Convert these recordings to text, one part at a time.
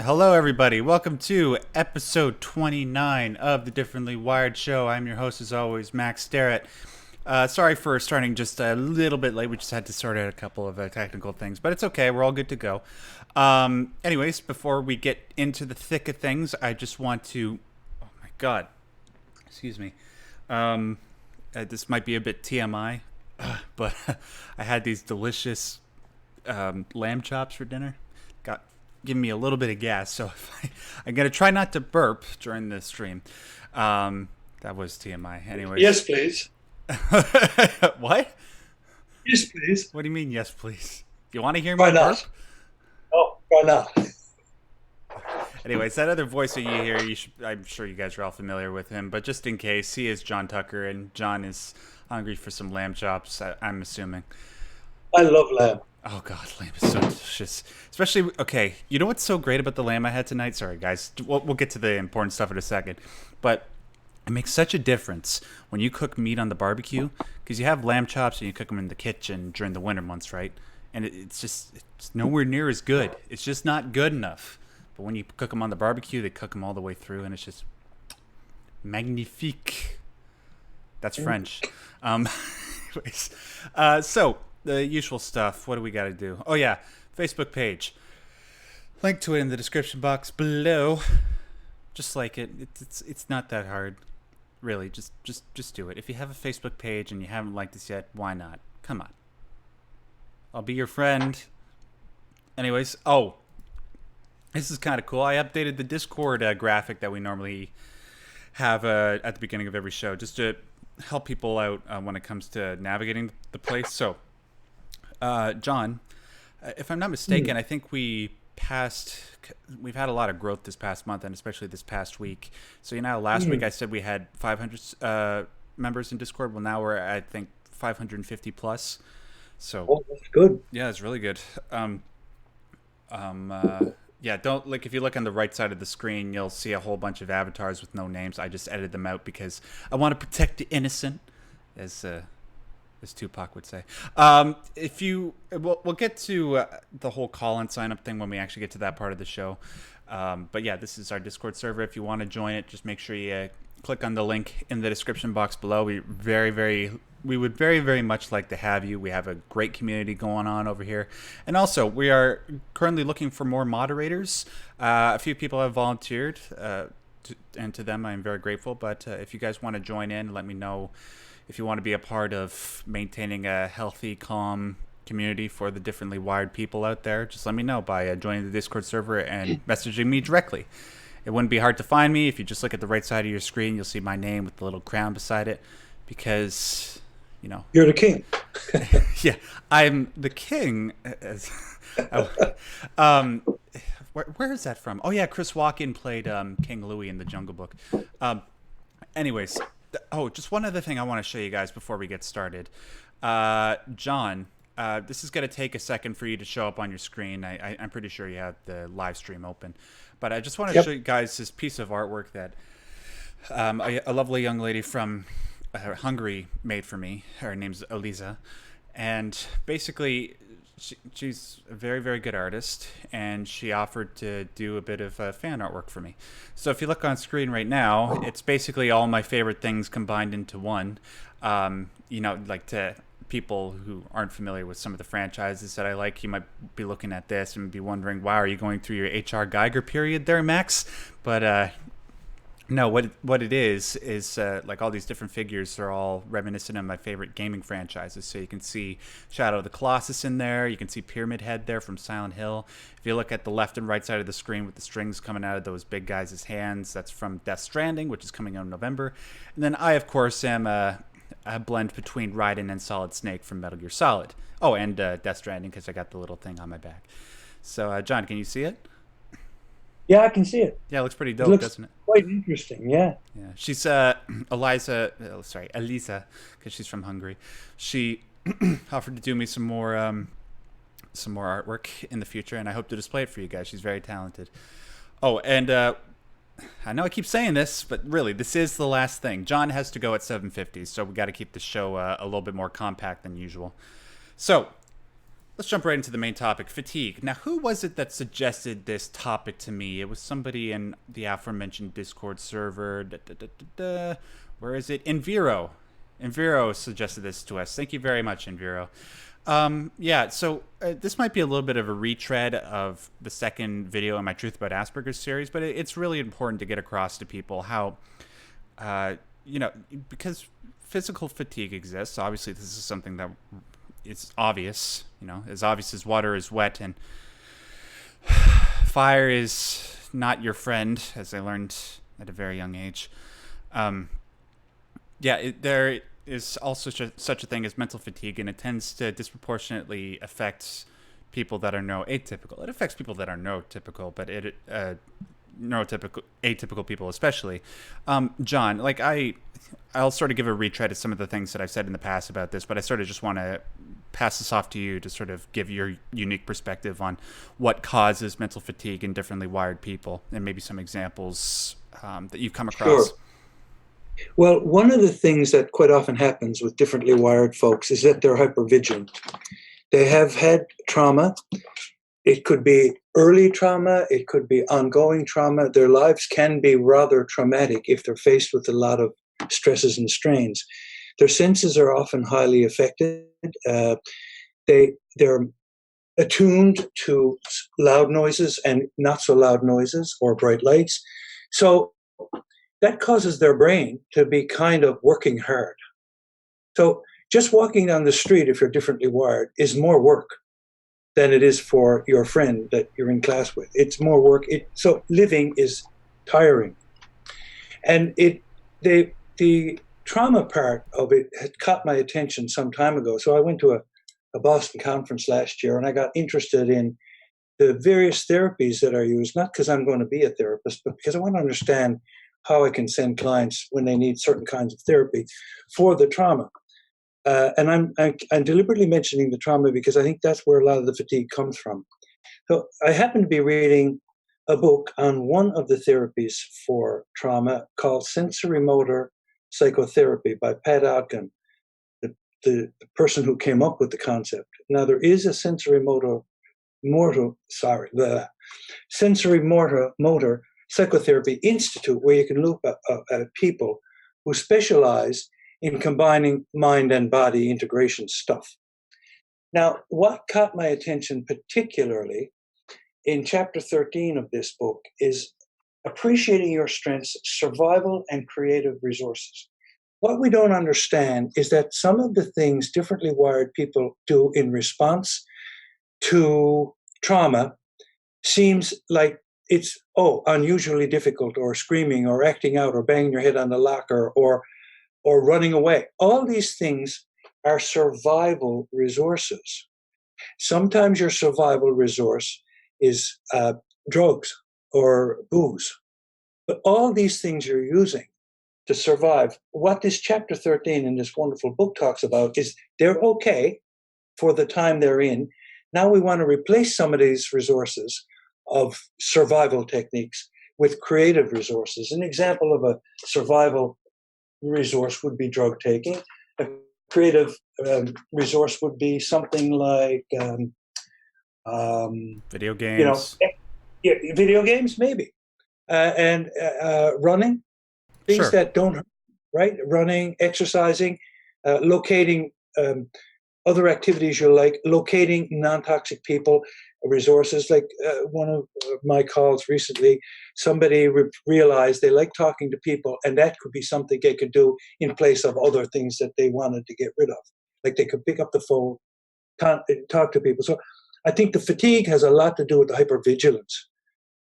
Hello, everybody. Welcome to episode 29 of the Differently Wired Show. I'm your host, as always, Max Derrat. Sorry for starting just a little bit late. We just had to sort out a couple of technical things, but it's okay. We're all good to go. Anyways, before we get into the thick of things, I just want to. Oh my God. Excuse me. This might be a bit TMI, but I had these delicious lamb chops for dinner. Got giving me a little bit of gas, so I'm gonna try not to burp during the stream. That was TMI. Anyways. Yes, please. What? Yes, please. What do you mean? Yes, please. You want to hear me Why burp? not? Oh, why not? Anyways, that other voice that you hear, I'm sure you guys are all familiar with him, but just in case, he is John Tucker, and John is hungry for some lamb chops, I'm assuming. I love lamb. Oh God, lamb is so delicious. Especially, okay, you know what's so great about the lamb I had tonight? Sorry, guys. We'll get to the important stuff in a second. But it makes such a difference when you cook meat on the barbecue, because you have lamb chops and you cook them in the kitchen during the winter months, right? And it's nowhere near as good. It's just not good enough. But when you cook them on the barbecue, they cook them all the way through, and it's just magnifique. That's French. Anyways, so the usual stuff. What do we got to do? Oh yeah, Facebook page. Link to it in the description box below. Just like it. It's not that hard, really. Just do it. If you have a Facebook page and you haven't liked this yet, why not? Come on. I'll be your friend. Anyways, this is kind of cool. I updated the Discord graphic that we normally have at the beginning of every show, just to help people out when it comes to navigating the place. So, John, if I'm not mistaken, I think we've had a lot of growth this past month, and especially this past week. So, last week I said we had 500 members in Discord. Well, now we're at, I think, 550 plus. So, Oh, that's good. yeah, it's really good. Yeah, don't if you look on the right side of the screen, you'll see a whole bunch of avatars with no names. I just edited them out because I want to protect the innocent, as Tupac would say. We'll get to the whole call and sign up thing when we actually get to that part of the show. But yeah, this is our Discord server. If you want to join it, just make sure you click on the link in the description box below. We would very, very much like to have you. We have a great community going on over here. And also, we are currently looking for more moderators. A few people have volunteered, and to them I am very grateful. But if you guys want to join in, let me know. If you want to be a part of maintaining a healthy, calm community for the differently wired people out there, just let me know by joining the Discord server and messaging me directly. It wouldn't be hard to find me. If you just look at the right side of your screen, you'll see my name with the little crown beside it, because You're the king. yeah, I'm the king. Where is that from? Oh yeah, Chris Walken played King Louis in the Jungle Book. Anyways, just one other thing I want to show you guys before we get started. John, this is going to take a second for you to show up on your screen. I'm pretty sure you have the live stream open. But I just want to show you guys this piece of artwork that a lovely young lady from Hungary made for me. Her name's Eliza. And basically, she's a very, very good artist, and she offered to do a bit of fan artwork for me. So if you look on screen right now, it's basically all my favorite things combined into one. To people who aren't familiar with some of the franchises that I like, you might be looking at this and be wondering, wow, are you going through your H.R. Geiger period there, Max? But no, what it is like all these different figures are all reminiscent of my favorite gaming franchises. So you can see Shadow of the Colossus in there. You can see Pyramid Head there from Silent Hill. If you look at the left and right side of the screen with the strings coming out of those big guys' hands, that's from Death Stranding, which is coming out in November. And then I, of course, am a blend between Raiden and Solid Snake from Metal Gear Solid. Oh, and Death Stranding, because I got the little thing on my back. So, John, can you see it? Yeah, I can see it. Yeah, it looks pretty dope, doesn't it? Quite interesting, yeah. Yeah, she's Eliza, because she's from Hungary. She offered to do me some more artwork in the future, and I hope to display it for you guys. She's very talented. Oh, and I know I keep saying this, but really, this is the last thing. John has to go at 7:50, so we got to keep the show a little bit more compact than usual. So, let's jump right into the main topic, fatigue. Now, who was it that suggested this topic to me? It was somebody in the aforementioned Discord server. Where is it? Enviro. Enviro suggested this to us. Thank you very much, Enviro. Yeah, so this might be a little bit of a retread of the second video in my Truth About Asperger's series, but it's really important to get across to people how, you know, because physical fatigue exists. Obviously, this is something that it's obvious, you know, as obvious as water is wet, and fire is not your friend, as I learned at a very young age. There is also such a thing as mental fatigue, and it tends to disproportionately affect people that are neuroatypical. It affects people that are neurotypical, but atypical people especially. John, like I'll sort of give a retread of some of the things that I've said in the past about this, but I sort of just want to pass this off to you to sort of give your unique perspective on what causes mental fatigue in differently wired people, and maybe some examples that you've come across. Sure. Well, one of the things that quite often happens with differently wired folks is that they're hypervigilant. They have had trauma. It could be early trauma. It could be ongoing trauma. Their lives can be rather traumatic if they're faced with a lot of stresses and strains. Their senses are often highly affected. They're attuned to loud noises and not so loud noises or bright lights. So that causes their brain to be kind of working hard. So just walking down the street, if you're differently wired, is more work than it is for your friend that you're in class with. It's more work. So living is tiring. And the trauma part of it had caught my attention some time ago. So I went to a Boston conference last year, and I got interested in the various therapies that are used, not because I'm going to be a therapist, but because I want to understand how I can send clients when they need certain kinds of therapy for the trauma. And I'm deliberately mentioning the trauma because I think that's where a lot of the fatigue comes from. So I happen to be reading a book on one of the therapies for trauma called Sensory Motor Psychotherapy by Pat Ogden, the person who came up with the concept. Now, there is a sensory motor Psychotherapy Institute where you can look at people who specialize in combining mind and body integration stuff. Now, what caught my attention particularly in chapter 13 of this book is appreciating your strengths, survival, and creative resources. What we don't understand is that some of the things differently wired people do in response to trauma seems like it's, unusually difficult, or screaming, or acting out, or banging your head on the locker, or running away. All these things are survival resources. Sometimes your survival resource is drugs or booze. But all these things you're using to survive, what this chapter 13 in this wonderful book talks about is they're okay for the time they're in. Now we want to replace some of these resources of survival techniques with creative resources. An example of a survival resource would be drug taking. A creative resource would be something like video games. Video games, maybe, and running, things that don't hurt, right? Running, exercising, locating other activities you like, locating non-toxic people, resources. Like one of my calls recently, somebody realized they like talking to people, and that could be something they could do in place of other things that they wanted to get rid of. Like they could pick up the phone, talk to people. So I think the fatigue has a lot to do with the hypervigilance,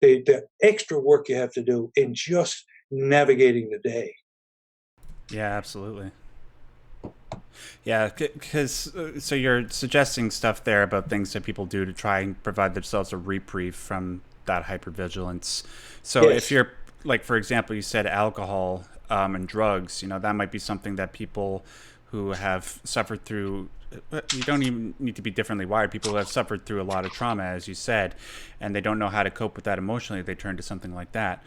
the extra work you have to do in just navigating the day. Yeah, absolutely. Yeah, because so you're suggesting stuff there about things that people do to try and provide themselves a reprieve from that hypervigilance. So Yes. if you're, like, for example, you said alcohol and drugs, you know, that might be something that people who have suffered through, you don't even need to be differently wired, people who have suffered through a lot of trauma, as you said, and they don't know how to cope with that emotionally, they turn to something like that.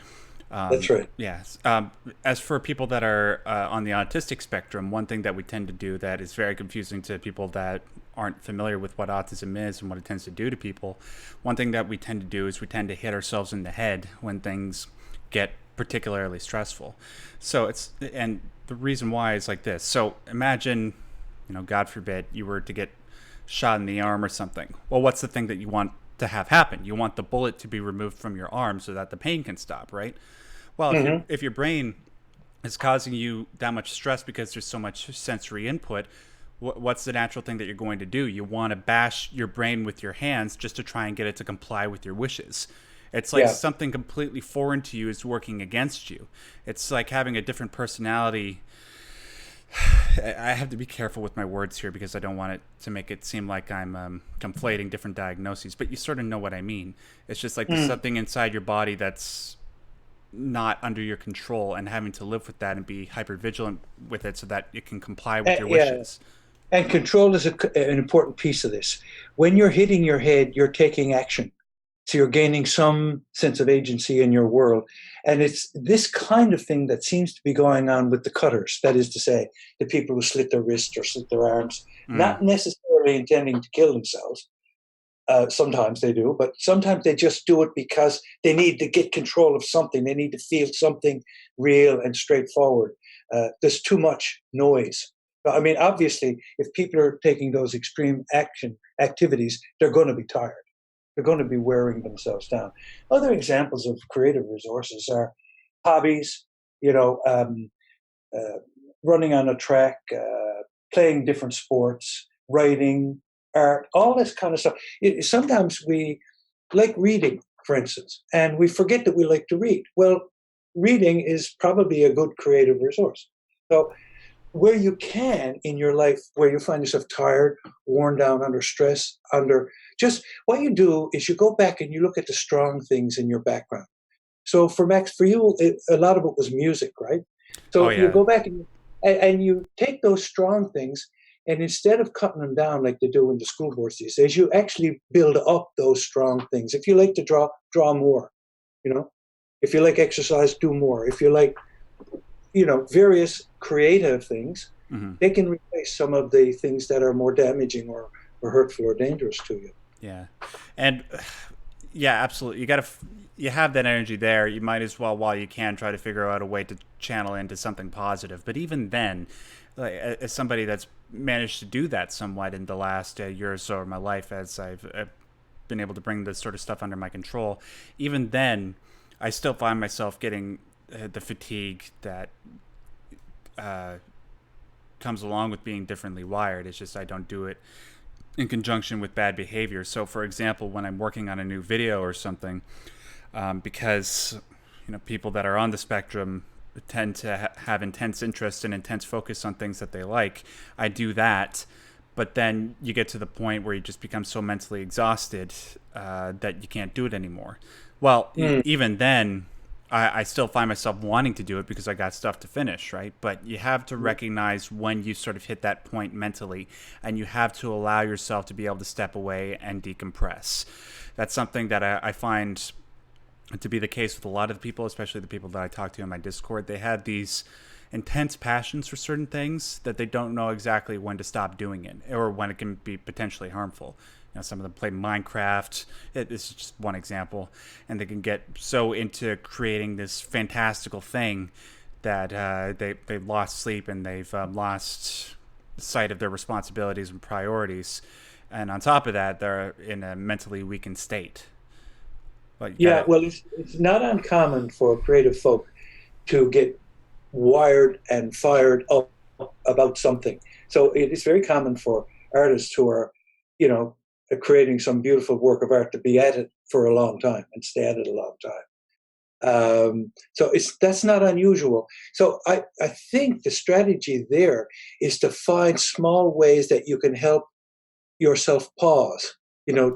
That's right. Yes. As for people that are on the autistic spectrum, one thing that we tend to do that is very confusing to people that aren't familiar with what autism is and what it tends to do to people, one thing that we tend to do is we tend to hit ourselves in the head when things get particularly stressful. So and the reason why is like this. So imagine, God forbid, you were to get shot in the arm or something. Well, what's the thing that you want to have happen? You want the bullet to be removed from your arm so that the pain can stop, right? Well, if your brain is causing you that much stress because there's so much sensory input, what's the natural thing that you're going to do? You want to bash your brain with your hands just to try and get it to comply with your wishes. It's like something completely foreign to you is working against you. It's like having a different personality. I have to be careful with my words here because I don't want it to make it seem like I'm conflating different diagnoses, but you sort of know what I mean. It's just like there's something inside your body that's not under your control, and having to live with that and be hyper vigilant with it so that it can comply with your wishes. And control is an important piece of this. When you're hitting your head, you're taking action. So you're gaining some sense of agency in your world. And it's this kind of thing that seems to be going on with the cutters. That is to say, the people who slit their wrists or slit their arms, not necessarily intending to kill themselves. Sometimes they do, but sometimes they just do it because they need to get control of something. They need to feel something real and straightforward. There's too much noise. I mean, obviously, if people are taking those extreme activities, they're going to be tired. They're going to be wearing themselves down. Other examples of creative resources are hobbies, running on a track, playing different sports, writing, art, all this kind of stuff. Sometimes we like reading, for instance, and we forget that we like to read. Well, reading is probably a good creative resource. So where you can in your life, where you find yourself tired, worn down, under stress, just what you do is you go back and you look at the strong things in your background. So for Max, for you, a lot of it was music, right? So you go back and you take those strong things, and instead of cutting them down like they do in the school boards these days, you actually build up those strong things. If you like to draw more, if you like exercise, do more. If you like, various creative things, they can replace some of the things that are more damaging or hurtful or dangerous to you. Yeah. And absolutely. You have that energy there. You might as well, while you can, try to figure out a way to channel into something positive. But even then, like, as somebody that's managed to do that somewhat in the last year or so of my life, as I've been able to bring this sort of stuff under my control, even then, I still find myself getting the fatigue that comes along with being differently wired. It's just I don't do it in conjunction with bad behavior. So, for example, when I'm working on a new video or something, because people that are on the spectrum tend to have intense interest and intense focus on things that they like, I do that. But then you get to the point where you just become so mentally exhausted that you can't do it anymore. Well, even then, I still find myself wanting to do it because I got stuff to finish, right? But you have to recognize when you sort of hit that point mentally, and you have to allow yourself to be able to step away and decompress. That's something that I find to be the case with a lot of the people, especially the people that I talk to in my Discord. They have these intense passions for certain things that they don't know exactly when to stop doing it, or when it can be potentially harmful. Some of them play Minecraft. This is just one example. And they can get so into creating this fantastical thing that they've lost sleep, and they've lost sight of their responsibilities and priorities. And on top of that, they're in a mentally weakened state. Well, it's not uncommon for creative folk to get wired and fired up about something. So it is very common for artists who are, creating some beautiful work of art to be at it for a long time and stay at it a long time. So that's not unusual. So I think the strategy there is to find small ways that you can help yourself pause,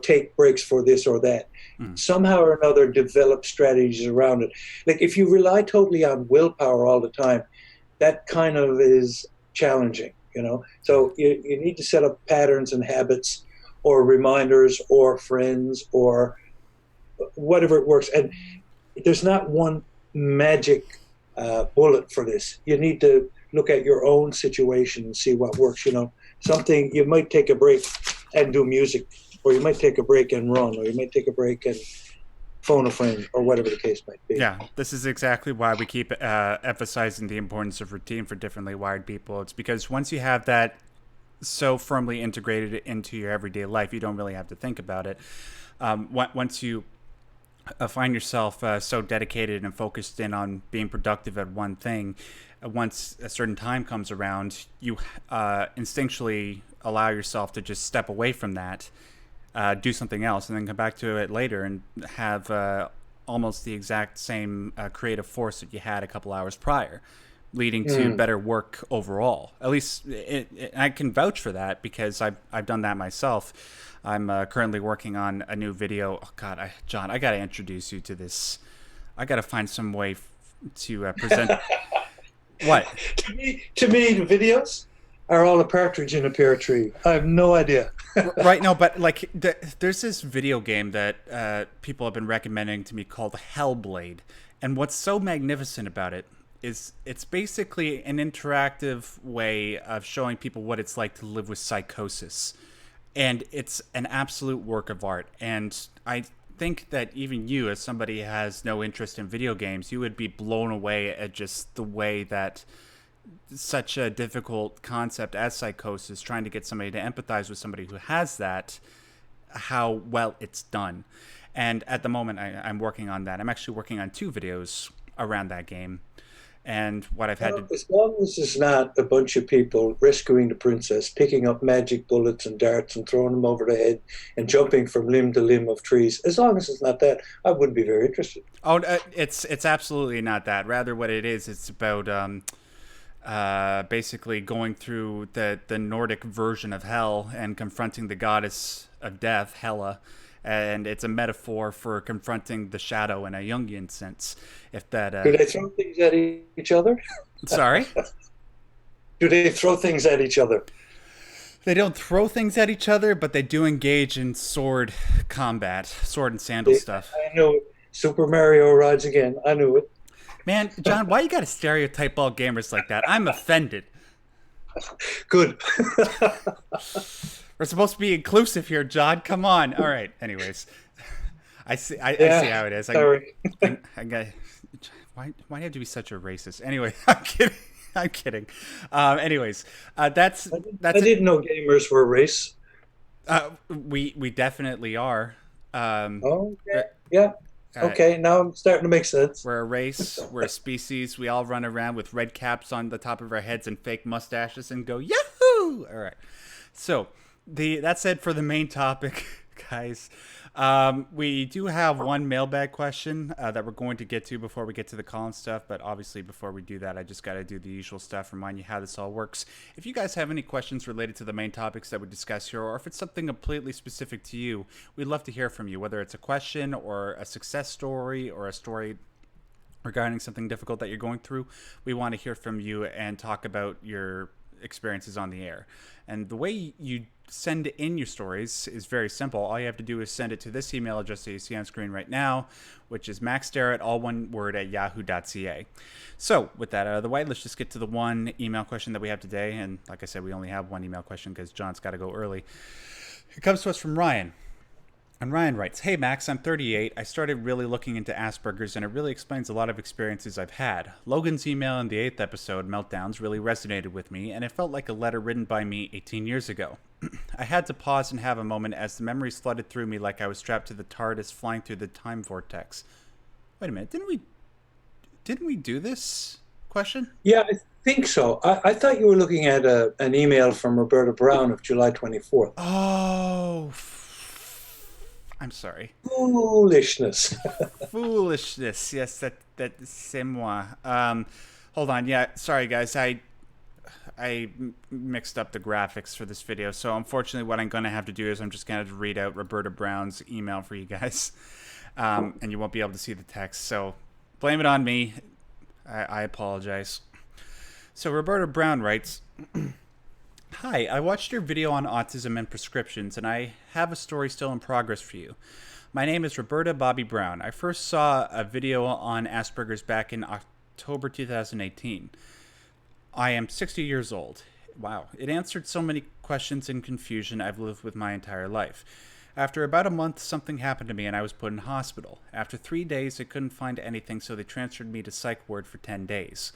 take breaks for this or that. Somehow or another, develop strategies around it. Like if you rely totally on willpower all the time, that kind of is challenging, So you need to set up patterns and habits, or reminders, or friends, or whatever it works. And there's not one magic bullet for this. You need to look at your own situation and see what works. something you might take a break and do music, or you might take a break and run, or you might take a break and phone a friend, or whatever the case might be. Yeah, this is exactly why we keep emphasizing the importance of routine for differently wired people. It's because once you have that so firmly integrated into your everyday life, you don't really have to think about it. Once you find yourself so dedicated and focused in on being productive at one thing, once a certain time comes around, you instinctually allow yourself to just step away from that, do something else, and then come back to it later and have almost the exact same creative force that you had a couple hours prior, leading to better work overall. At least I can vouch for that because I've done that myself. I'm currently working on a new video. Oh God, John, I got to introduce you to this. I got to find some way to present. What? To me, the videos are all a partridge in a pear tree. I have no idea. Right, no, but like there's this video game that people have been recommending to me called Hellblade, and what's so magnificent about it is it's basically an interactive way of showing people what it's like to live with psychosis, and it's an absolute work of art. And I think that even you, as somebody who has no interest in video games, you would be blown away at just the way that such a difficult concept as psychosis, trying to get somebody to empathize with somebody who has that, how well it's done. And at the moment, I'm working on that. I'm actually working on 2 videos around that game. And what I've had to... As long as it's not a bunch of people rescuing the princess, picking up magic bullets and darts and throwing them over the head and jumping from limb to limb of trees, as long as it's not that, I wouldn't be very interested. Oh, it's absolutely not that. Rather, what it is, it's about basically going through the Nordic version of hell and confronting the goddess of death, Hela. And it's a metaphor for confronting the shadow in a Jungian sense. If that Do they throw things at each other? Sorry? Do they throw things at each other? They don't throw things at each other, but they do engage in sword combat, sword and sandal stuff. I know it. Super Mario rides again. I knew it. Man, John, why you gotta stereotype all gamers like that? I'm offended. Good. We're supposed to be inclusive here, John. Come on. All right. Anyways, I see how it is. Sorry. I got. Why do you have to be such a racist? Anyway, I'm kidding. I'm kidding. Anyways, that's. I didn't know gamers were a race. We definitely are. Okay. Yeah. Okay. Now I'm starting to make sense. We're a race. We're a species. We all run around with red caps on the top of our heads and fake mustaches and go Yahoo! All right. So that said, for the main topic, guys, we do have one mailbag question that we're going to get to before we get to the Colin stuff. But obviously, before we do that, I just got to do the usual stuff, remind you how this all works. If you guys have any questions related to the main topics that we discuss here, or if it's something completely specific to you, we'd love to hear from you, whether it's a question or a success story or a story regarding something difficult that you're going through. We want to hear from you and talk about your experiences on the air. And the way you send in your stories is very simple. All you have to do is send it to this email address that you see on screen right now, which is maxderrat, all one word, at yahoo.ca. So with that out of the way, let's just get to the one email question that we have today. And like I said, we only have one email question because John's got to go early. It comes to us from Ryan. And Ryan writes, "Hey Max, I'm 38. I started really looking into Asperger's, and it really explains a lot of experiences I've had. Logan's email in the 8th episode, Meltdowns, really resonated with me, and it felt like a letter written by me 18 years ago. I had to pause and have a moment as the memories flooded through me like I was strapped to the TARDIS flying through the time vortex." Wait a minute, didn't we do this question? Yeah, I think so. I thought you were looking at an email from Roberta Brown of July 24th. Oh, I'm sorry. Foolishness. Foolishness. Yes, c'est moi. Hold on. Yeah, sorry guys. I mixed up the graphics for this video, so unfortunately what I'm going to have to do is I'm just going to read out Roberta Brown's email for you guys, and you won't be able to see the text, so blame it on me. I apologize. So Roberta Brown writes, "Hi, I watched your video on autism and prescriptions, and I have a story still in progress for you. My name is Roberta Bobby Brown. I first saw a video on Asperger's back in October 2018. I am 60 years old. Wow. It answered so many questions and confusion I've lived with my entire life. After about a month, something happened to me and I was put in hospital. After 3 days, they couldn't find anything, so they transferred me to psych ward for 10 days.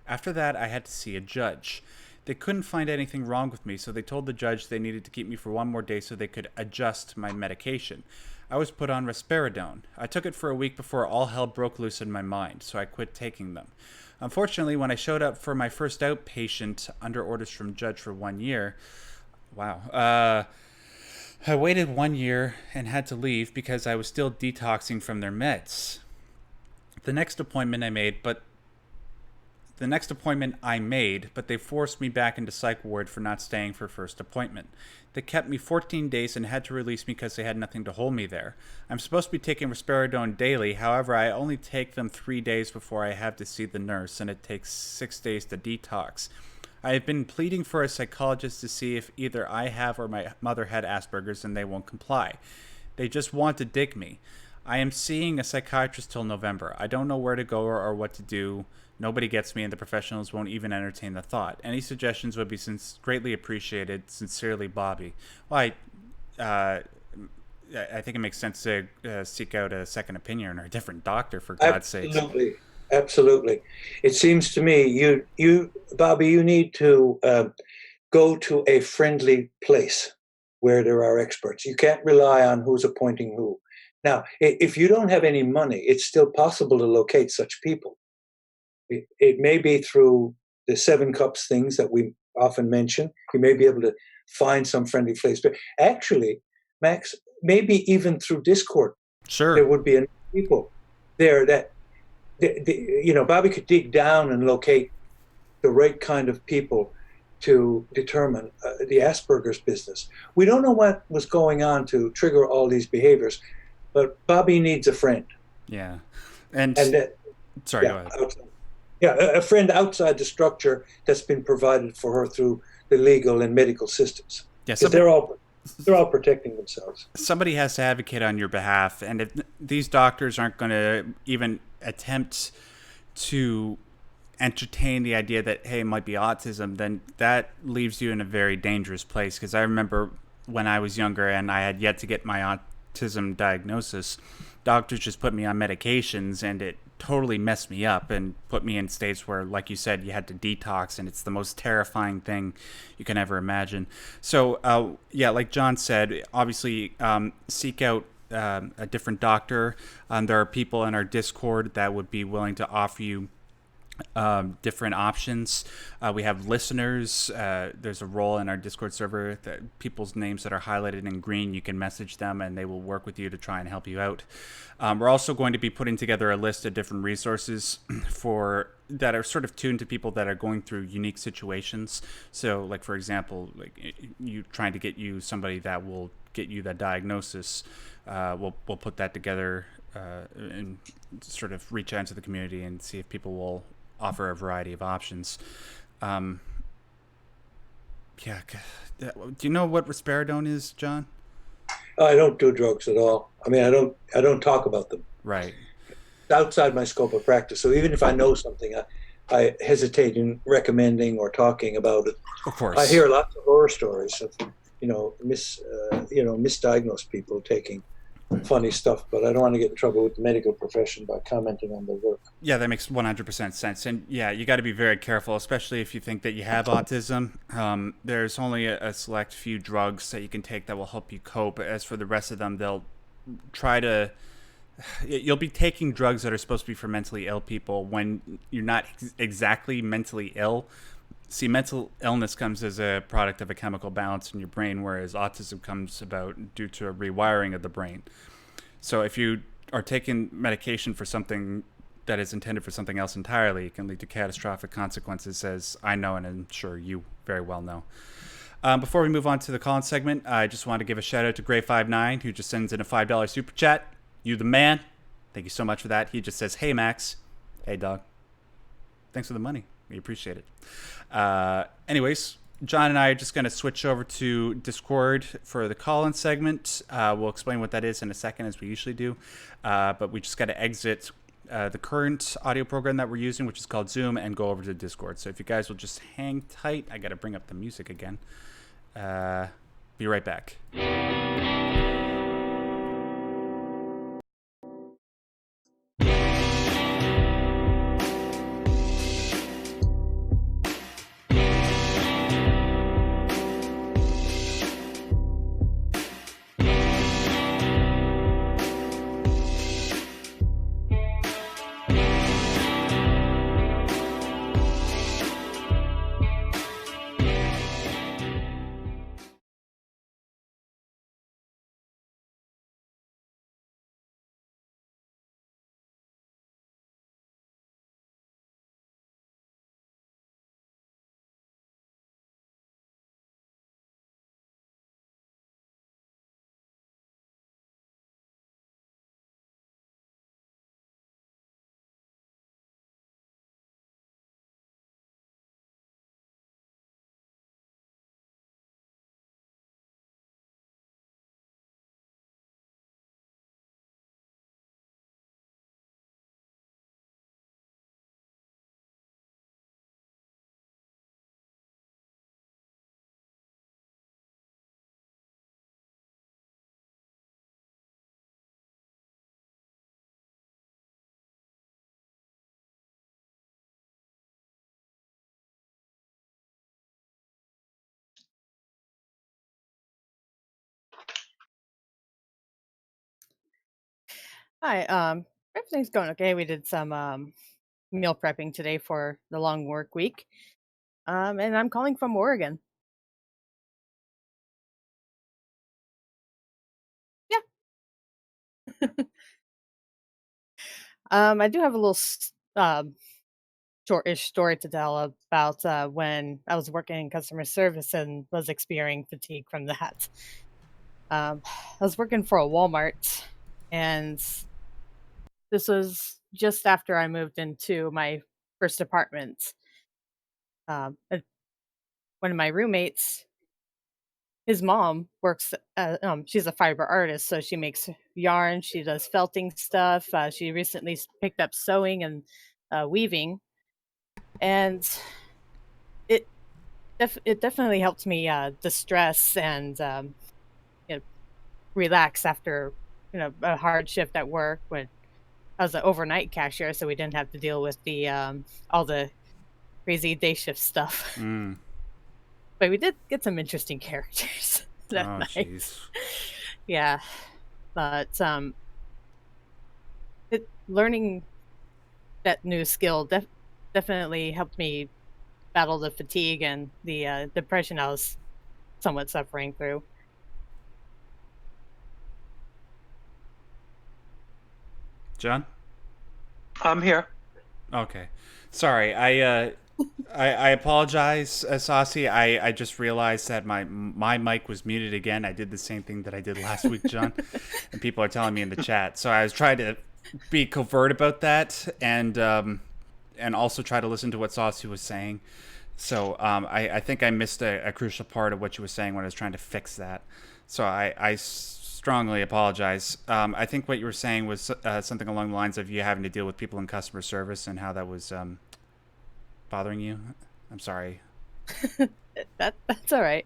After that, I had to see a judge. They couldn't find anything wrong with me, so they told the judge they needed to keep me for one more day so they could adjust my medication. I was put on risperidone. I took it for a week before all hell broke loose in my mind, so I quit taking them. Unfortunately, when I showed up for my first outpatient under orders from judge for 1 year, wow, I waited 1 year and had to leave because I was still detoxing from their meds. The next appointment I made, but the next appointment I made, but they forced me back into psych ward for not staying for first appointment. They kept me 14 days and had to release me because they had nothing to hold me there. I'm supposed to be taking risperidone daily, however, I only take them 3 days before I have to see the nurse, and it takes 6 days to detox. I have been pleading for a psychologist to see if either I have or my mother had Asperger's, and they won't comply. They just want to dig me. I am seeing a psychiatrist till November. I don't know where to go or what to do. Nobody gets me, and the professionals won't even entertain the thought. Any suggestions would be greatly appreciated. Sincerely, Bobby. Well, I think it makes sense to seek out a second opinion or a different doctor, for God's sakes. Absolutely, absolutely. It seems to me Bobby, you need to go to a friendly place where there are experts. You can't rely on who's appointing who. Now, if you don't have any money, it's still possible to locate such people. It may be through the 7 Cups things that we often mention. You may be able to find some friendly place. But actually, Max, maybe even through Discord, Sure. there would be enough people there that, Bobby could dig down and locate the right kind of people to determine the Asperger's business. We don't know what was going on to trigger all these behaviors, but Bobby needs a friend. Yeah. And sorry, yeah, go ahead. a friend outside the structure that's been provided for her through the legal and medical systems. Yeah, Because they're all protecting themselves. Somebody has to advocate on your behalf, and if these doctors aren't going to even attempt to entertain the idea that, hey, it might be autism, then that leaves you in a very dangerous place. Because I remember when I was younger and I had yet to get my autism diagnosis, doctors just put me on medications, and it totally messed me up and put me in states where, like you said, you had to detox, and it's the most terrifying thing you can ever imagine. So, like John said, obviously seek out a different doctor. There are people in our Discord that would be willing to offer you different options. We have listeners. There's a role in our Discord server that people's names that are highlighted in green, you can message them and they will work with you to try and help you out. We're also going to be putting together a list of different resources that are sort of tuned to people that are going through unique situations. So, like, for example, like you trying to get you somebody that will get you that diagnosis. We'll put that together and sort of reach out into the community and see if people will offer a variety of options. Do you know what risperidone is, John? I don't do drugs at all. I mean, I don't talk about them. Right. It's outside my scope of practice. So even if I know something, I hesitate in recommending or talking about it. Of course. I hear lots of horror stories of, misdiagnosed people taking funny stuff, but I don't want to get in trouble with the medical profession by commenting on their work. Yeah, that makes 100% sense. And yeah, you got to be very careful, especially if you think that you have autism. There's only a select few drugs that you can take that will help you cope. As for the rest of them, they'll you'll be taking drugs that are supposed to be for mentally ill people when you're not exactly mentally ill. See, mental illness comes as a product of a chemical balance in your brain, whereas autism comes about due to a rewiring of the brain. So if you are taking medication for something that is intended for something else entirely, it can lead to catastrophic consequences, as I know and I'm sure you very well know. Before we move on to the call-in segment, I just want to give a shout-out to Gray59, who just sends in a $5 super chat. You the man. Thank you so much for that. He just says, hey, Max. Hey, dog. Thanks for the money. We appreciate it. Anyways, John and I are just going to switch over to Discord for the call-in segment. We'll explain what that is in a second, as we usually do. But we just got to exit the current audio program that we're using, which is called Zoom, and go over to Discord. So if you guys will just hang tight, I got to bring up the music again. Be right back. Hi, everything's going okay. We did some meal prepping today for the long work week. And I'm calling from Oregon. Yeah. I do have a little shortish story to tell about when I was working in customer service and was experiencing fatigue from that. I was working for a Walmart, and this was just after I moved into my first apartment. And one of my roommates, his mom works she's a fiber artist, so she makes yarn, she does felting stuff, she recently picked up sewing and weaving, and it it definitely helped me distress and you know, relax after a hard shift at work when I was an overnight cashier, so we didn't have to deal with the all the crazy day shift stuff. Mm. But we did get some interesting characters that Oh, night. jeez. Yeah, but learning that new skill definitely helped me battle the fatigue and the depression I was somewhat suffering through. John? I'm here. Okay. Sorry. I apologize, Saucy. I just realized that my mic was muted again. I did the same thing that I did last week, John, and people are telling me in the chat. So I was trying to be covert about that, and also try to listen to what Saucy was saying. So I think I missed a crucial part of what you were saying when I was trying to fix that. So I strongly apologize. I think what you were saying was something along the lines of you having to deal with people in customer service and how that was bothering you. I'm sorry. That's all right.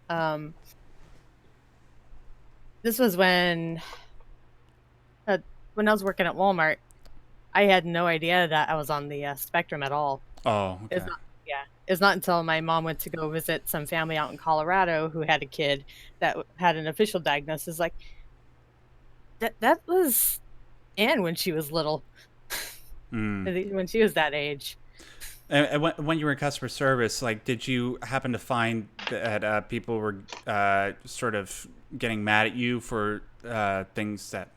This was uh, when I was working at Walmart. I had no idea that I was on the spectrum at all. Oh, It's okay. not, yeah, it's not until my mom went to go visit some family out in Colorado who had a kid that had an official diagnosis. Like that was Anne when she was little, Mm. when she was that age. And when you were in customer service, like, did you happen to find that people were sort of getting mad at you for things that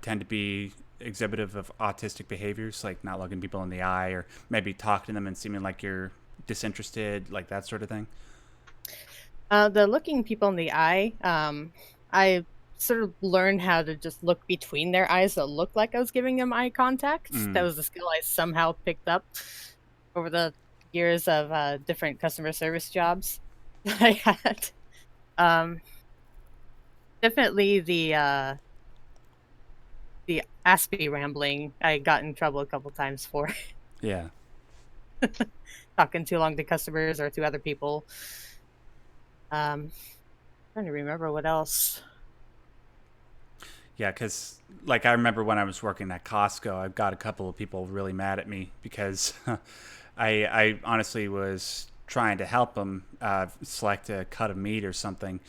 tend to be exhibitive of autistic behaviors, like not looking people in the eye, or maybe talking to them and seeming like you're disinterested, like that sort of thing? The looking people in the eye, I sort of learned how to just look between their eyes that looked like I was giving them eye contact. That Mm. was a skill I somehow picked up over the years of different customer service jobs that I had. Um, definitely the Aspie rambling, I got in trouble a couple times for Yeah. talking too long to customers or to other people. Trying to remember what else. Yeah, because like I remember when I was working at Costco, I got a couple of people really mad at me because I honestly was trying to help them select a cut of meat or something.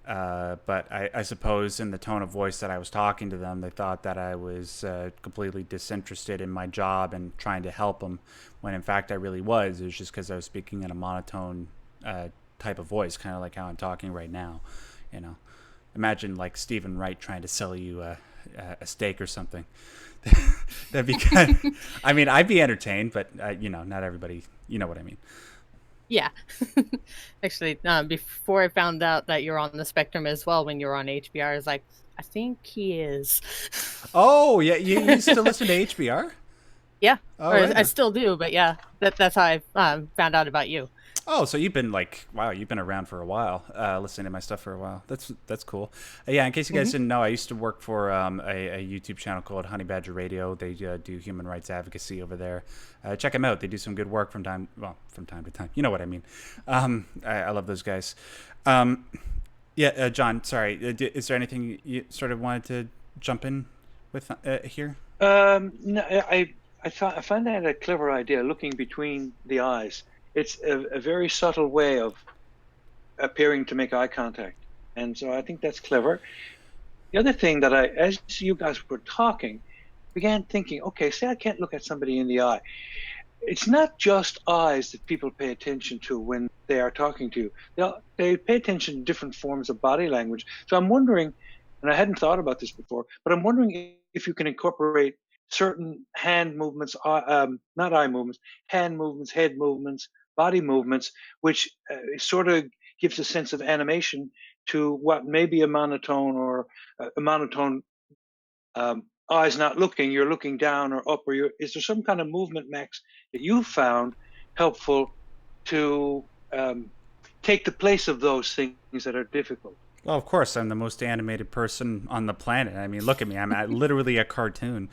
But I suppose in the tone of voice that I was talking to them, they thought that I was completely disinterested in my job and trying to help them, when in fact I really was. It was just because I was speaking in a monotone type of voice, kind of like how I'm talking right now. You know, imagine like Stephen Wright trying to sell you a steak or something. That'd be kind. I mean, I'd be entertained, but not everybody. You know what I mean. Yeah. Actually, before I found out that you're on the spectrum as well when you're on HBR, I was like, I think he is. Oh yeah, you used to listen to HBR? Yeah. Oh Or right. I still do, but yeah, that's how I found out about you. Oh, so you've been like, wow, you've been around for a while, listening to my stuff for a while. That's cool. Yeah, in case you guys didn't know, I used to work for a YouTube channel called Honey Badger Radio. They do human rights advocacy over there. Check them out. They do some good work from time to time. You know what I mean. I love those guys. Yeah, John. Sorry, is there anything you sort of wanted to jump in with here? No, I find that a clever idea, looking between the eyes. It's a very subtle way of appearing to make eye contact. And so I think that's clever. The other thing that as you guys were talking, began thinking, okay, say I can't look at somebody in the eye. It's not just eyes that people pay attention to when they are talking to you. They pay attention to different forms of body language. So I'm wondering, and I hadn't thought about this before, but I'm wondering if you can incorporate certain hand movements, not eye movements, hand movements, head movements, body movements, which sort of gives a sense of animation to what may be a monotone or a monotone eyes not looking, you're looking down or up, or is there some kind of movement, Max, that you found helpful to take the place of those things that are difficult? Well, of course, I'm the most animated person on the planet. I mean, look at me. I'm literally a cartoon.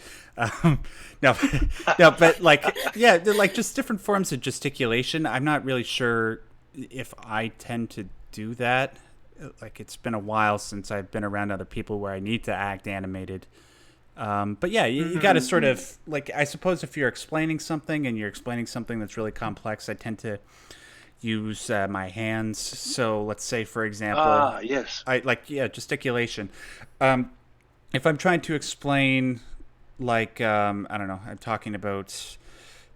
No, no, but like, yeah, they're like just different forms of gesticulation. I'm not really sure if I tend to do that. Like, it's been a while since I've been around other people where I need to act animated. But yeah, you got to sort of like, I suppose if you're explaining something and you're explaining something that's really complex, I tend to use my hands. So let's say, for example, Ah, yes. I like, yeah, gesticulation. Um, if I'm trying to explain, like, I don't know, I'm talking about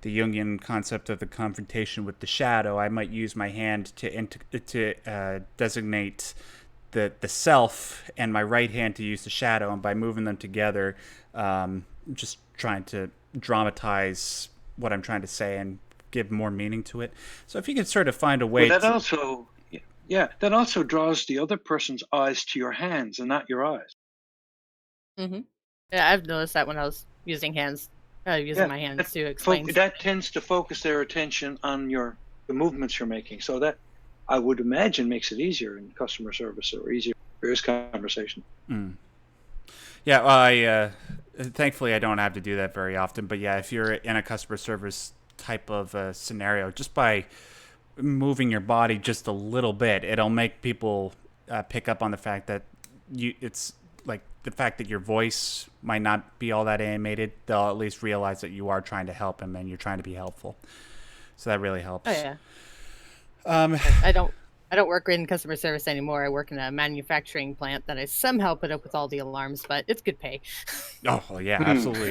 the Jungian concept of the confrontation with the shadow, I might use my hand to designate the self, and my right hand to use the shadow, and by moving them together, just trying to dramatize what I'm trying to say and give more meaning to it. So if you could sort of find a Well, way that to, also, yeah, that also draws the other person's eyes to your hands and not your eyes. Hmm. Yeah, I've noticed that when I was using Yeah, my hands to explain. that tends to focus their attention on the movements you're making. So that I would imagine makes it easier in customer service or easier for this conversation. yeah, well, thankfully I don't have to do that very often. But yeah, if you're in a customer service type of scenario, just by moving your body just a little bit, it'll make people pick up on the fact that it's like the fact that your voice might not be all that animated. They'll at least realize that you are trying to help them and you're trying to be helpful. So that really Oh helps. yeah. Um, I don't work in customer service anymore. I work in a manufacturing plant that I somehow put up with all the alarms, but it's good pay. oh well, yeah, Hmm. absolutely.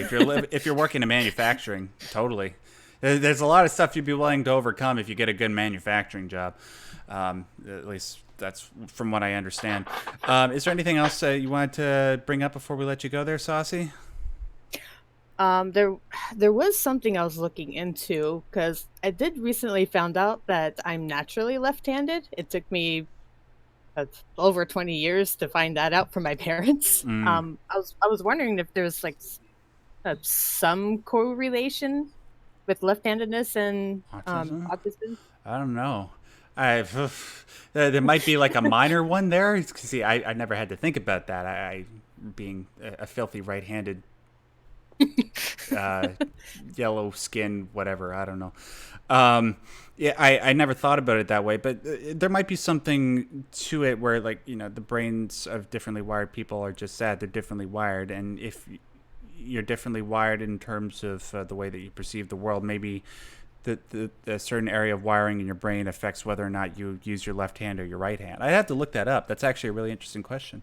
If you're working in manufacturing, totally. There's a lot of stuff you'd be willing to overcome if you get a good manufacturing job. At least that's from what I understand. Is there anything else you wanted to bring up before we let you go there, Saucy? There was something I was looking into because I did recently found out that I'm naturally left-handed. It took me over 20 years to find that out from my parents. Mm, I was wondering if there's like some correlation with left-handedness and autism? autism. I don't know. There might be like a minor one there. See, I never had to think about that. I being a filthy right-handed uh, yellow skin, whatever. I don't know. Yeah, I never thought about it that way, but there might be something to it where, like, the brains of differently wired people are just that they're differently wired, and if you're differently wired in terms of the way that you perceive the world, maybe the certain area of wiring in your brain affects whether or not you use your left hand or your right hand. I have to look that up. That's actually a really interesting question.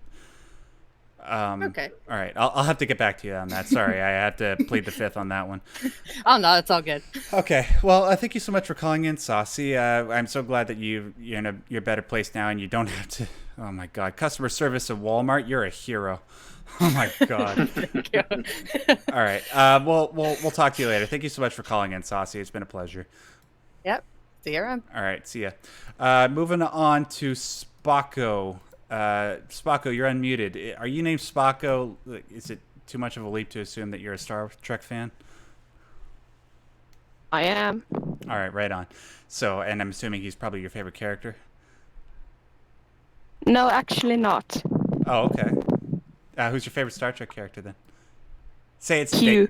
Okay. All right, I'll have to get back to you on that. Sorry, I had to plead the fifth on that one. Oh no, it's all good. Okay, well, thank you so much for calling in, Saucy. I'm so glad that you're in your better place now, and you don't have to. Oh my God, customer service at Walmart, you're a hero. Oh my God. Thank you. All right, we'll talk to you later. Thank you so much for calling in, Saucy. It's been a pleasure. Yep. See you around. All right, see ya. Moving on to Spocko. Spocko, you're unmuted. Are you named Spocko? Is it too much of a leap to assume that you're a Star Trek fan? I am. All right, right on. So, and I'm assuming he's probably your favorite character? No, actually not. Oh, okay. Who's your favorite Star Trek character then? Say it's Q.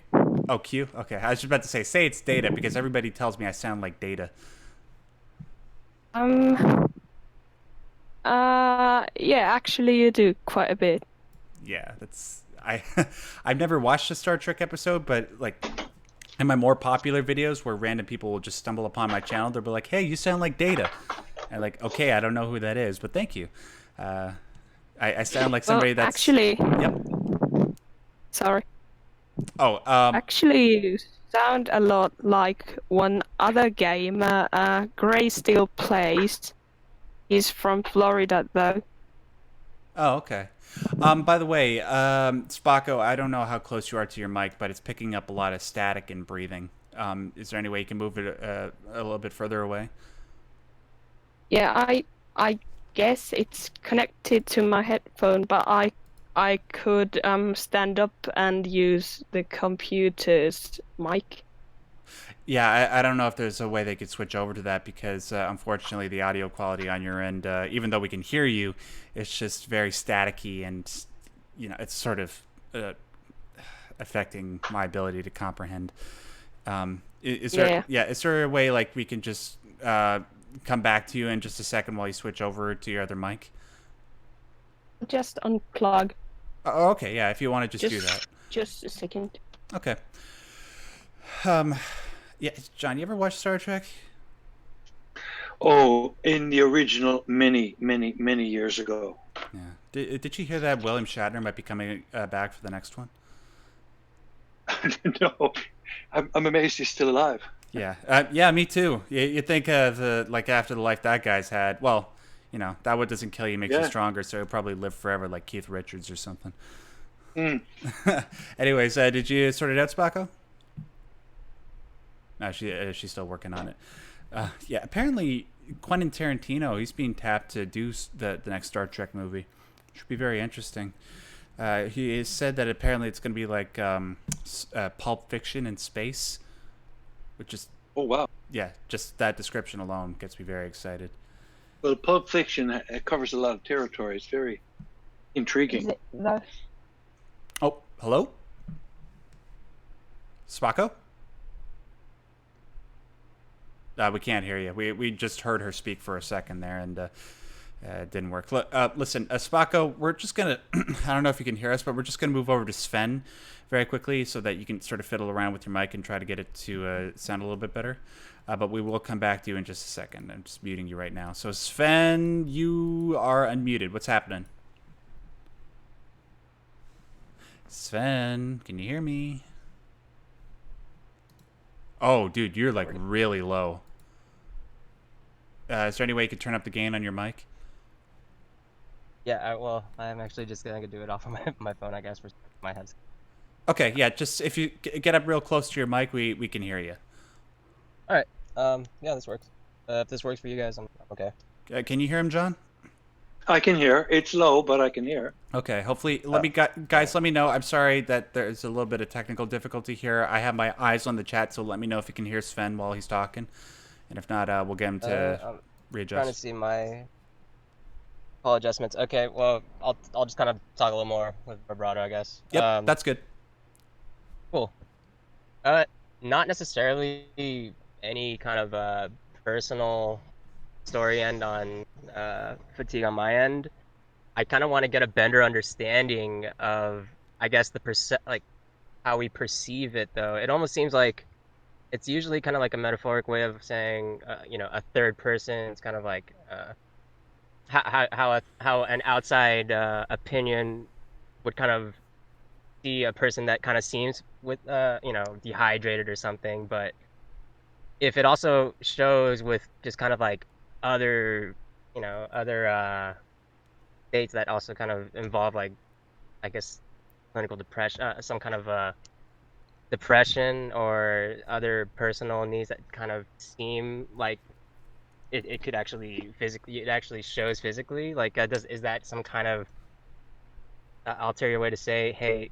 Oh, Q? Okay, I was just about to say it's Data, because everybody tells me I sound like Data. Yeah, actually you do quite a bit. Yeah, I've never watched a Star Trek episode, but like in my more popular videos where random people will just stumble upon my channel, they'll be like, "Hey, you sound like Data." And like, okay, I don't know who that is, but thank you. I sound like somebody Well, that's actually, Yep. sorry. Oh, Actually, you sound a lot like one other gamer, Gray still plays. He's from Florida, though. Oh, okay. By the way, Spocko, I don't know how close you are to your mic, but it's picking up a lot of static and breathing. Is there any way you can move it a little bit further away? Yeah, I guess it's connected to my headphone, but I could stand up and use the computer's mic. Yeah, I don't know if there's a way they could switch over to that, because unfortunately the audio quality on your end, even though we can hear you, it's just very staticky, and it's sort of affecting my ability to comprehend. Is there is there a way like we can just come back to you in just a second while you switch over to your other mic? Just unplug. Oh, okay, yeah, if you want to just do that. Just a second. Okay. Yeah, John, you ever watch Star Trek? Oh, in the original many years ago. Yeah. Did you hear that William Shatner might be coming back for the next one? No, I'm amazed he's still alive. Yeah. Yeah, me too. You think the like after the life that guy's had, well, that what doesn't kill you makes you stronger, so he'll probably live forever like Keith Richards or something. Anyways, did you sort it out, Spocko? No, she's still working on it. Yeah, apparently Quentin Tarantino, he's being tapped to do the next Star Trek movie. Should be very interesting. He has said that apparently it's going to be like Pulp Fiction in space, which is... Oh, wow. Yeah, just that description alone gets me very excited. Well, Pulp Fiction covers a lot of territory. It's very intriguing. Oh, hello? Spocko? We can't hear you. We just heard her speak for a second there, and it didn't work. Listen, Spocko, we're just going to... I don't know if you can hear us, but we're just going to move over to Sven very quickly so that you can sort of fiddle around with your mic and try to get it to sound a little bit better. But we will come back to you in just a second. I'm just muting you right now. So, Sven, you are unmuted. What's happening? Sven, can you hear me? Oh, dude, you're like really low. Is there any way you could turn up the gain on your mic? Yeah, well, I'm actually just gonna do it off of my phone, I guess, for my headset. Okay, yeah, just if you get up real close to your mic, we can hear you. All right. Yeah, this works. If this works for you guys, I'm okay. Can you hear him, John? I can hear. It's low, but I can hear. Okay, hopefully, guys, let me know. I'm sorry that there's a little bit of technical difficulty here. I have my eyes on the chat, so let me know if you can hear Sven while he's talking. And if not, we'll get him to readjust. Trying to see my call adjustments. Okay, well, I'll just kind of talk a little more with vibrato, I guess. Yep, that's good. Cool. Not necessarily any kind of personal story end on fatigue on my end. I kind of want to get a better understanding of, I guess, like how we perceive it, though. It almost seems like it's usually kind of like a metaphoric way of saying, a third person. It's kind of like how an outside opinion would kind of see a person that kind of seems with dehydrated or something. But if it also shows with just kind of like other other states that also kind of involve, like, I guess, clinical depression, some kind of depression or other personal needs that kind of seem like it could actually physically, it actually shows physically, like, is that some kind of ulterior way to say, hey,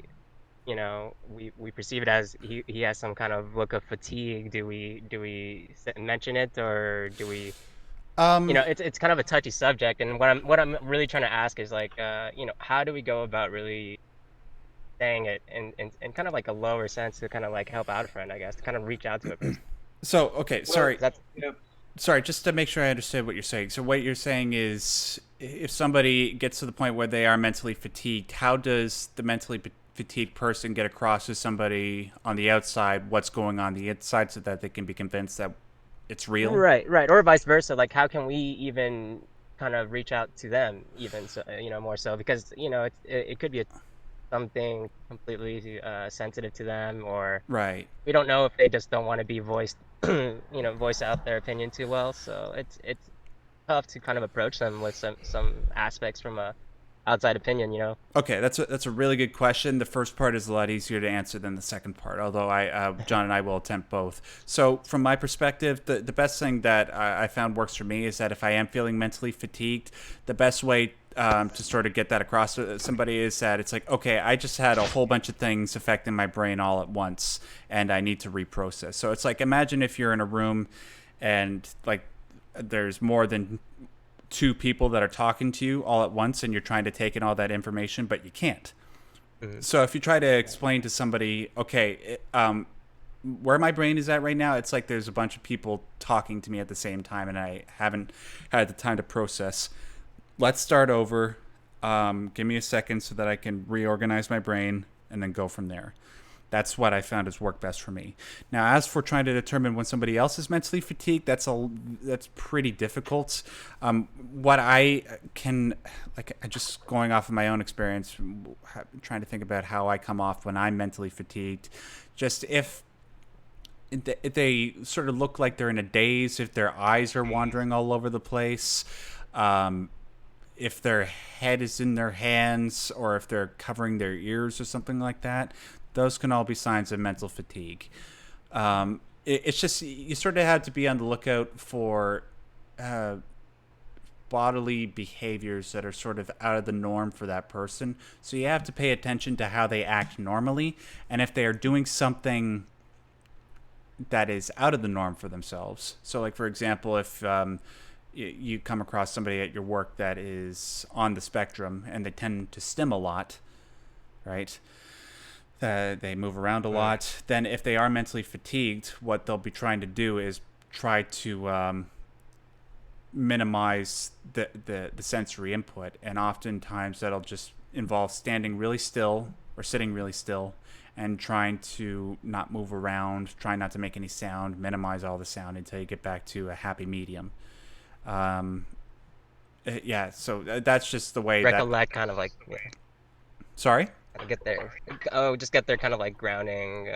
we perceive it as he has some kind of look of fatigue? Do we mention it, or do we, it's kind of a touchy subject, and what I'm really trying to ask is, like, how do we go about really saying it in kind of like a lower sense to kind of like help out a friend, I guess, to kind of reach out to a person. So, okay, sorry. That's Sorry, just to make sure I understood what you're saying. So what you're saying is, if somebody gets to the point where they are mentally fatigued, how does the mentally fatigued person get across to somebody on the outside what's going on the inside, so that they can be convinced that it's real? right, or vice versa. Like, how can we even kind of reach out to them, even so, more so, because it could be something completely sensitive to them, or Right. we don't know if they just don't want to be voiced, voice out their opinion too well. So it's tough to kind of approach them with some aspects from a outside opinion. Okay, that's a really good question. The first part is a lot easier to answer than the second part, although John and I will attempt both. So from my perspective, the best thing that I found works for me is that if I am feeling mentally fatigued, the best way to sort of get that across to somebody is that it's like, okay, I just had a whole bunch of things affecting my brain all at once, and I need to reprocess. So it's like, imagine if you're in a room and, like, there's more than two people that are talking to you all at once, and you're trying to take in all that information, but you can't. So if you try to explain to somebody, okay, where my brain is at right now, it's like there's a bunch of people talking to me at the same time, and I haven't had the time to process. Let's start over. Give me a second so that I can reorganize my brain and then go from there. That's what I found has worked best for me. Now, as for trying to determine when somebody else is mentally fatigued, that's pretty difficult. What I can, like, just going off of my own experience, trying to think about how I come off when I'm mentally fatigued, just if they sort of look like they're in a daze, if their eyes are wandering all over the place, if their head is in their hands, or if they're covering their ears or something like that, those can all be signs of mental fatigue. It's just, you sort of have to be on the lookout for bodily behaviors that are sort of out of the norm for that person. So you have to pay attention to how they act normally, and if they are doing something that is out of the norm for themselves. So, like, for example, if you come across somebody at your work that is on the spectrum and they tend to stim a lot, right? They move around a lot. Then if they are mentally fatigued, what they'll be trying to do is try to minimize the sensory input. And oftentimes that'll just involve standing really still or sitting really still and trying to not move around, trying not to make any sound, minimize all the sound until you get back to a happy medium. Yeah, so that's just the way recollect, kind of like, Sorry? just get their kind of like grounding,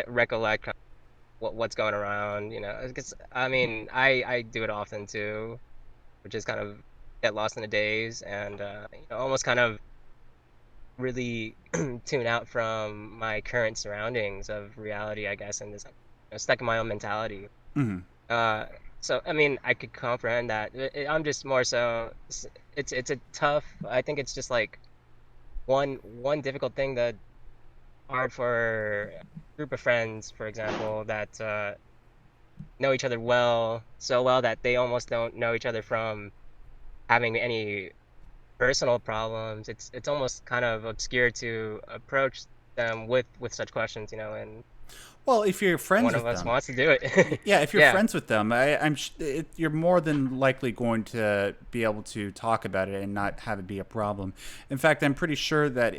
recollect kind of what's going around, because I mean, I do it often too, which is kind of get lost in the days, and almost kind of really tune out from my current surroundings of reality, I guess, and just stuck in my own mentality. So I mean, I could comprehend that. I'm just more so, it's a tough, I think it's just like one difficult thing that hard for a group of friends, for example, that know each other so well that they almost don't know each other from having any personal problems. It's almost kind of obscure to approach them with such questions, you know, and Well, if you're friends one with of us them, wants to do it. yeah, if you're Yeah. friends with them, you're more than likely going to be able to talk about it and not have it be a problem. In fact, I'm pretty sure that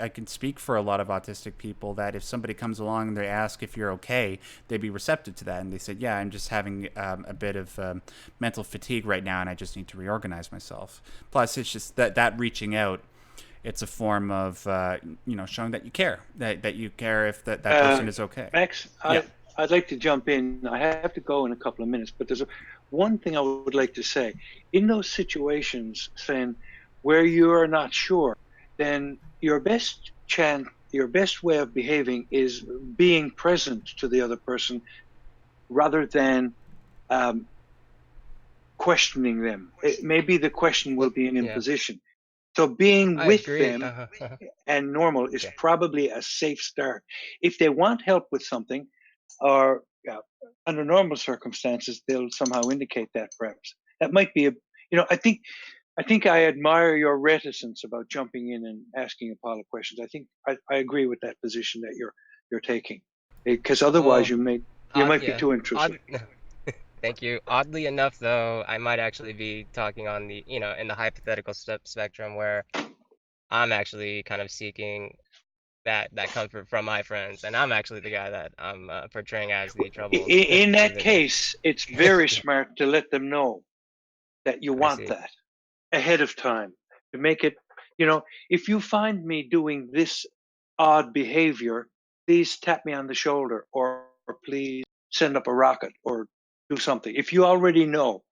I can speak for a lot of autistic people that if somebody comes along and they ask if you're okay, they'd be receptive to that. And they said, yeah, I'm just having a bit of mental fatigue right now and I just need to reorganize myself. Plus, it's just that reaching out, it's a form of showing that you care, that you care if that person is okay. Max, Yeah. I'd like to jump in. I have to go in a couple of minutes, but there's one thing I would like to say. In those situations, Sven, where you are not sure, then your best way of behaving is being present to the other person rather than questioning them. Maybe the question will be an Yeah. imposition. So being I with agree. them and normal is Yeah. probably a safe start. If they want help with something, or under normal circumstances, they'll somehow indicate that. Perhaps that might be I think I admire your reticence about jumping in and asking a pile of questions. I think I agree with that position that you're taking, because otherwise Well, you might be yeah. too intrusive. Thank you. Oddly enough, though, I might actually be talking on the, you know, in the hypothetical spectrum where I'm actually kind of seeking that comfort from my friends, and I'm actually the guy that I'm portraying as the troubled In that individual. case, it's very smart to let them know that you I want see. that ahead of time, to make it, if you find me doing this odd behavior, please tap me on the shoulder, or please send up a rocket or do something. If you already know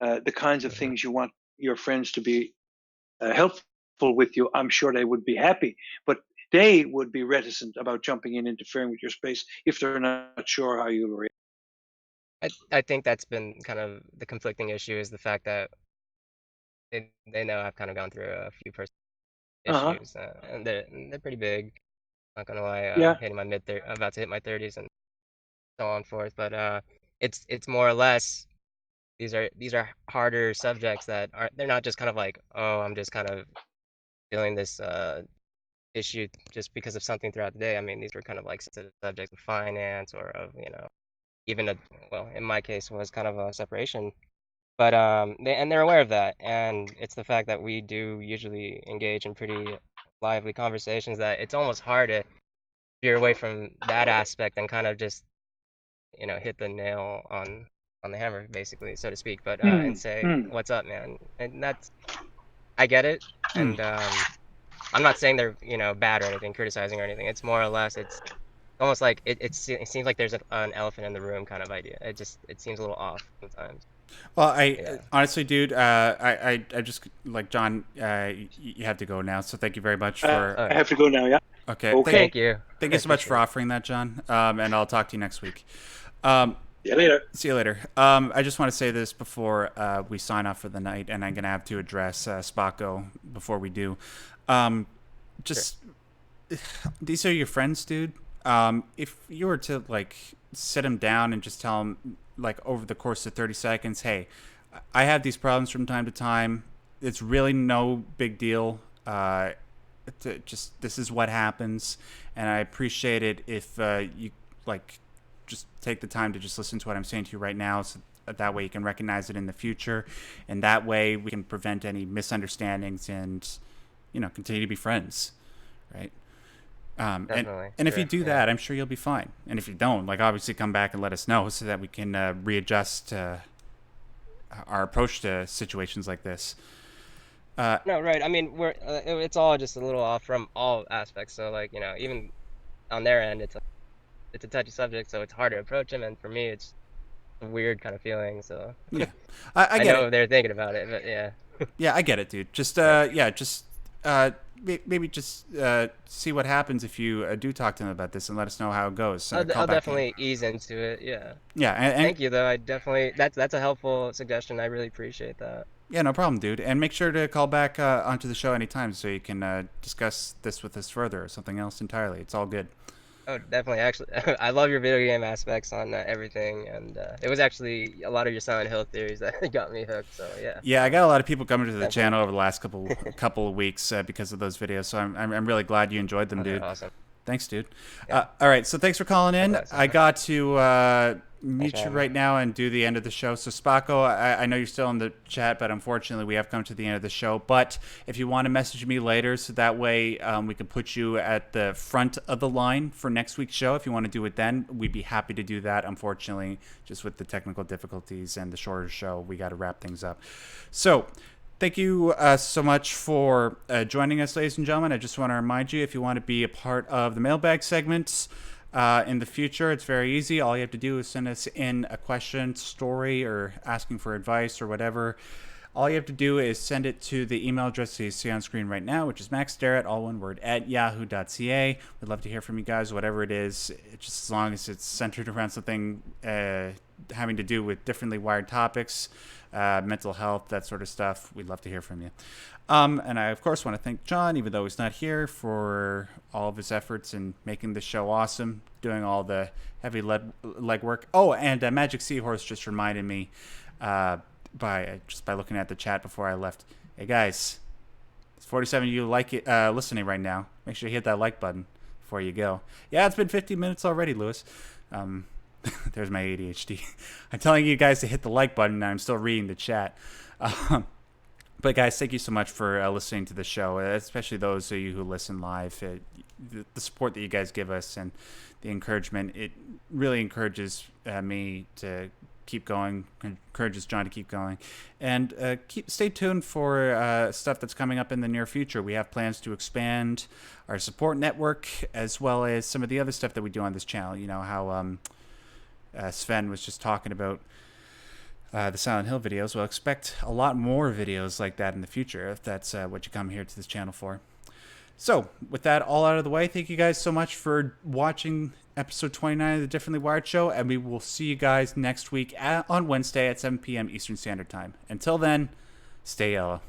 the kinds of Mhm. things you want your friends to be helpful with you, I'm sure they would be happy. But they would be reticent about jumping in, interfering with your space if they're not sure how you'll react. I think that's been kind of the conflicting issue is the fact that they know I've kind of gone through a few personal Uh huh. issues, and they're pretty big. Not gonna lie, Yeah. hitting my about to hit my 30s and so on forth. But it's more or less these are harder subjects that are they're not just kind of like, oh, I'm just kind of feeling this issue just because of something throughout the day. I mean, these were kind of like sensitive subjects of finance or of, you know, even well, in my case was kind of a separation. But they're aware of that, and it's the fact that we do usually engage in pretty lively conversations that it's almost hard to veer away from that aspect and kind of just, you know, hit the nail on the hammer, basically, so to speak, but Hmm. and say, Hmm. "What's up, man?" And that's I get it, Hmm. and I'm not saying they're, you know, bad or anything, criticizing or anything. It's more or less it's almost like it seems like there's an elephant in the room kind of idea. It seems a little off sometimes. Well, I Yeah. honestly, dude, I just like John. You have to go now, so thank you very much for. All I right. have to go now. Yeah. Okay, Okay. Thank you. thank I you so much for appreciate it. offering that, John. And I'll talk to you next week. Um, See you later. see you later. I just want to say this before we sign off for the night, and I'm gonna have to address Spocko before we do. Um, Sure. just these are your friends, dude. If you were to like sit him down and just tell him like over the course of 30 seconds, hey, I have these problems from time to time. It's really no big deal. Just this is what happens, and I appreciate it if you like just take the time to just listen to what I'm saying to you right now, so that way you can recognize it in the future, and that way we can prevent any misunderstandings and continue to be friends, right? And Definitely. if you Sure. do Yeah. that, I'm sure you'll be fine. And if you don't, like obviously come back and let us know so that we can readjust our approach to situations like this. No, right. I mean, it's all just a little off from all aspects. So like, you know, even on their end, it's a touchy subject, so it's hard to approach them. And for me, it's a weird kind of feeling. So Yeah, I I get know it. they're thinking about it, but yeah, Yeah, I get it, dude. Just yeah. just maybe just see what happens if you do talk to them about this and let us know how it goes. Call I'll back in. definitely ease into it. Yeah. Yeah, and Thank you, though. I definitely that's a helpful suggestion. I really appreciate that. yeah, no problem, dude. And make sure to call back onto the show anytime so you can discuss this with us further or something else entirely. It's all good. Oh, definitely. Actually, I love your video game aspects on everything, and it was actually a lot of your Silent Hill theories that got me hooked. So yeah, Yeah, I got a lot of people coming to the definitely. channel over the last couple of weeks because of those videos. So I'm really glad you enjoyed them, Oh, they're dude. awesome. Thanks, dude. Yeah. All right, so thanks for calling in. Likewise. I got to mute for you having right now and do the end of the show. So, Spacco, I know you're still in the chat, but unfortunately, we have come to the end of the show. But if you want to message me later, so that way we can put you at the front of the line for next week's show. If you want to do it then, we'd be happy to do that. Unfortunately, just with the technical difficulties and the shorter show, we got to wrap things up. So, thank you so much for joining us, ladies and gentlemen. I just want to remind you, if you want to be a part of the mailbag segments in the future, it's very easy. All you have to do is send us in a question, story, or asking for advice or whatever. All you have to do is send it to the email address that you see on screen right now, which is maxderrat, all one word, at yahoo.ca. We'd love to hear from you guys, whatever it is, just as long as it's centered around something having to do with differently wired topics, mental health, that sort of stuff. We'd love to hear from you. And I, of course, want to thank John, even though he's not here, for all of his efforts in making this show awesome, doing all the heavy leg work. Oh, and Magic Seahorse just reminded me by looking at the chat before I left. Hey, guys, it's 47 of you listening right now. Make sure you hit that like button before you go. Yeah, it's been 15 minutes already, Lewis. There's my ADHD. I'm telling you guys to hit the like button, and I'm still reading the chat. But guys, thank you so much for listening to the show, especially those of you who listen live. The support that you guys give us and the encouragement, it really encourages me to keep going, encourages John to keep going. And stay tuned for stuff that's coming up in the near future. We have plans to expand our support network, as well as some of the other stuff that we do on this channel. You know how Sven was just talking about the Silent Hill videos. We'll expect a lot more videos like that in the future, if that's what you come here to this channel for. So, with that all out of the way, thank you guys so much for watching episode 29 of the Differently Wired Show, and we will see you guys next week on Wednesday at 7 p.m. Eastern Standard Time. Until then, stay yellow.